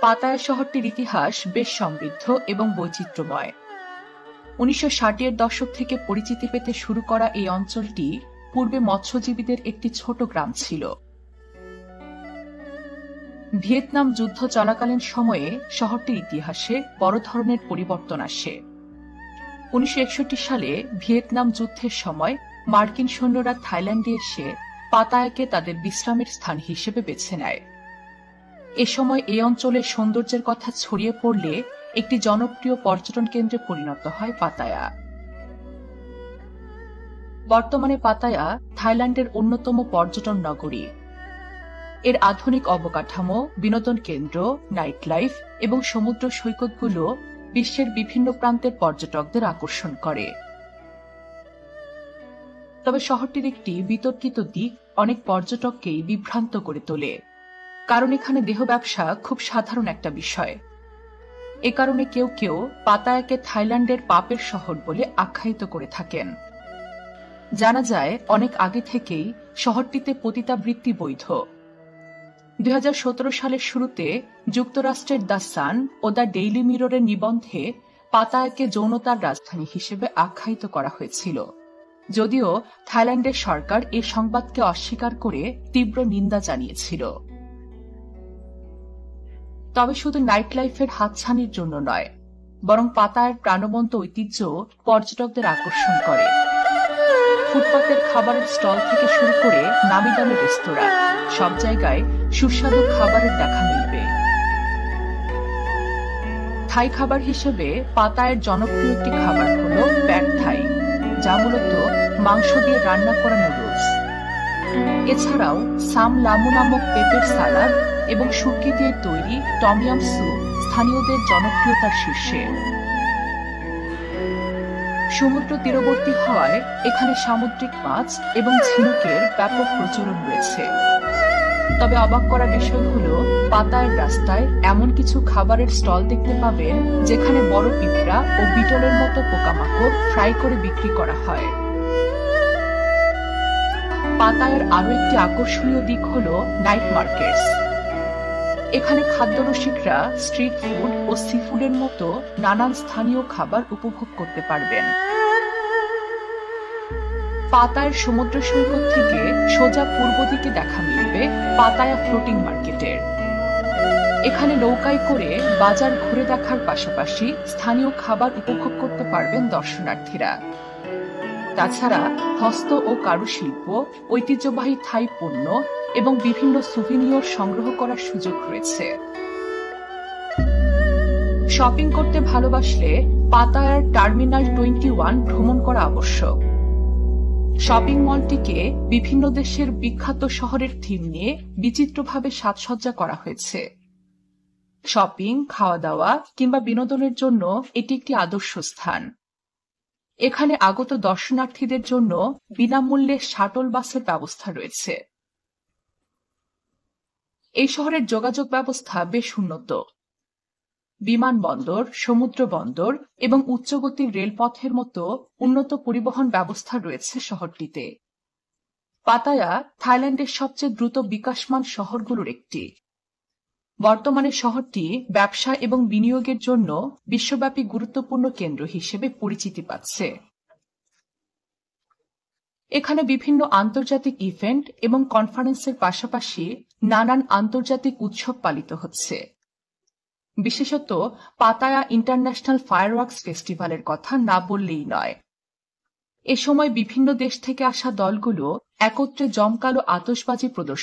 Pattaya শহরটির ইতিহাস বেশ সমৃদ্ধ এবং বৈচিত্র্যময়। 1960-এর দশক থেকে পরিচিতি পেতে শুরু করা এই অঞ্চলটি পূর্বে মৎস্যজীবীদের একটি ছোট গ্রাম ছিল। ভিয়েতনাম যুদ্ধ চলাকালীন সময়ে শহরটির ইতিহাসে বড় ধরনের পরিবর্তন আসে। 1961 সালে ভিয়েতনাম যুদ্ধের সময় মার্কিন সৈন্যরা থাইল্যান্ডে এসে পাতায়াকে তাদের বিশ্রামের স্থান হিসেবে বেছে নেয়। এ সময় এই অঞ্চলের সৌন্দর্যের কথা ছড়িয়ে পড়লে একটি জনপ্রিয় পর্যটন কেন্দ্রে পরিণত হয় পাতায়া। বর্তমানে পাতায়া থাইল্যান্ডের অন্যতম পর্যটন নগরী। এর আধুনিক অবকাঠামো, বিনোদন কেন্দ্র, নাইট লাইফ এবং সমুদ্র সৈকতগুলো বিশ্বের বিভিন্ন প্রান্তের পর্যটকদের আকর্ষণ করে। তবে শহরটির একটি বিতর্কিত দিক অনেক পর্যটককেই বিভ্রান্ত করে তোলে, কারণ এখানে দেহ ব্যবসা খুব সাধারণ একটা বিষয়। এ কারণে কেউ কেউ পাতায়াকে থাইল্যান্ডের পাপের শহর বলে আখ্যায়িত করে থাকেন। জানা যায় অনেক আগে থেকেই শহরটিতে পতিতাবৃত্তি বৈধ। 2017 সালের শুরুতে যুক্তরাষ্ট্রের দ্য সান ও দ্য ডেইলি মিররের নিবন্ধে পাতায়াকে যৌনতার রাজধানী হিসেবে আখ্যায়িত করা হয়েছিল, যদিও থাইল্যান্ডের সরকার এ সংবাদকে অস্বীকার করে তীব্র নিন্দা জানিয়েছিল। তবে শুধু নাইট লাইফের হাতছানির জন্য নয়, বরং পাতায়ার প্রাণবন্ত ঐতিহ্য পর্যটকদের আকর্ষণ করে। ফুটপাতের খাবারের স্টল থেকে শুরু করে নামি দামি রেস্তোরাঁ, সব জায়গায় সুস্বাদু খাবারের দেখা মিলবে। থাই খাবার হিসেবে পাতায়ার জনপ্রিয় একটি খাবার হল প্যাড থাই, যা মূলত মাংস দিয়ে রান্না করা নুডলস। এছাড়াও সাম লামু নামক পেঁপের সালাদ এবং শুটকি দিয়ে তৈরি টমিয়াম স্যুপ স্থানীয়দের জনপ্রিয়তার শীর্ষে। সমুদ্র তীরবর্তী হওয়ায় এখানে সামুদ্রিক মাছ এবং ঝিনুকের ব্যাপক প্রচলন রয়েছে। তবে অবাক করা বিষয় হল, পাতায়ার রাস্তায় এমন কিছু খাবারের স্টল দেখতে পাবেন যেখানে বড় পিঁপড়া ও বিটলের মতো পোকামাকড় ফ্রাই করে বিক্রি করা হয়। পাতায়ার আরও একটি আকর্ষণীয় দিক হল নাইট মার্কেটস। এখানে খাদ্যরসিকরা স্ট্রিট ফুড ও সি ফুডের মতো নানান স্থানীয় খাবার উপভোগ করতে পারবেন। পাতায়ার সমুদ্র সৈকত থেকে সোজা পূর্ব দিকে দেখা মিলবে পাতায়া ফ্লোটিং মার্কেটের। এখানে নৌকায় করে বাজার ঘুরে দেখার পাশাপাশি স্থানীয় খাবার উপভোগ করতে পারবেন দর্শনার্থীরা। তাছাড়া হস্ত ও কারুশিল্প, ঐতিহ্যবাহী থাই পণ্য এবং বিভিন্ন সুভিনিয়র সংগ্রহ করার সুযোগ রয়েছে। শপিং করতে ভালোবাসলে পাতায়ার টার্মিনাল 21 ভ্রমণ করা আবশ্যক। শপিং মলটিকে বিভিন্ন দেশের বিখ্যাত শহরের থিম নিয়ে বিচিত্রভাবে সাজসজ্জা করা হয়েছে। শপিং, খাওয়া দাওয়া কিংবা বিনোদনের জন্য এটি একটি আদর্শ স্থান। এখানে আগত দর্শনার্থীদের জন্য বিনামূল্যে শাটল বাসের ব্যবস্থা রয়েছে। এই শহরের যোগাযোগ ব্যবস্থা বেশ উন্নত। বিমানবন্দর, সমুদ্র বন্দর এবং উচ্চগতির রেলপথের মতো উন্নত পরিবহন ব্যবস্থা রয়েছে শহরটিতে। পাতায়া থাইল্যান্ডের সবচেয়ে দ্রুত বিকাশমান শহরগুলোর একটি। বর্তমানে শহরটি ব্যবসা এবং বিনিয়োগের জন্য বিশ্বব্যাপী গুরুত্বপূর্ণ কেন্দ্র হিসেবে পরিচিতি পাচ্ছে। এখানে বিভিন্ন আন্তর্জাতিক ইভেন্ট এবং কনফারেন্সের পাশাপাশি নানান আন্তর্জাতিক উৎসব পালিত হচ্ছে। বিশেষত পাতায়া ইন্টারন্যাশনাল ফায়ারওয়ার্কস ফেস্টিভ্যালের কথা না বললেই নয়। এ সময় বিভিন্ন দেশ থেকে আসা দলগুলো একত্রে জমকালো আতশবাজি প্রদর্শন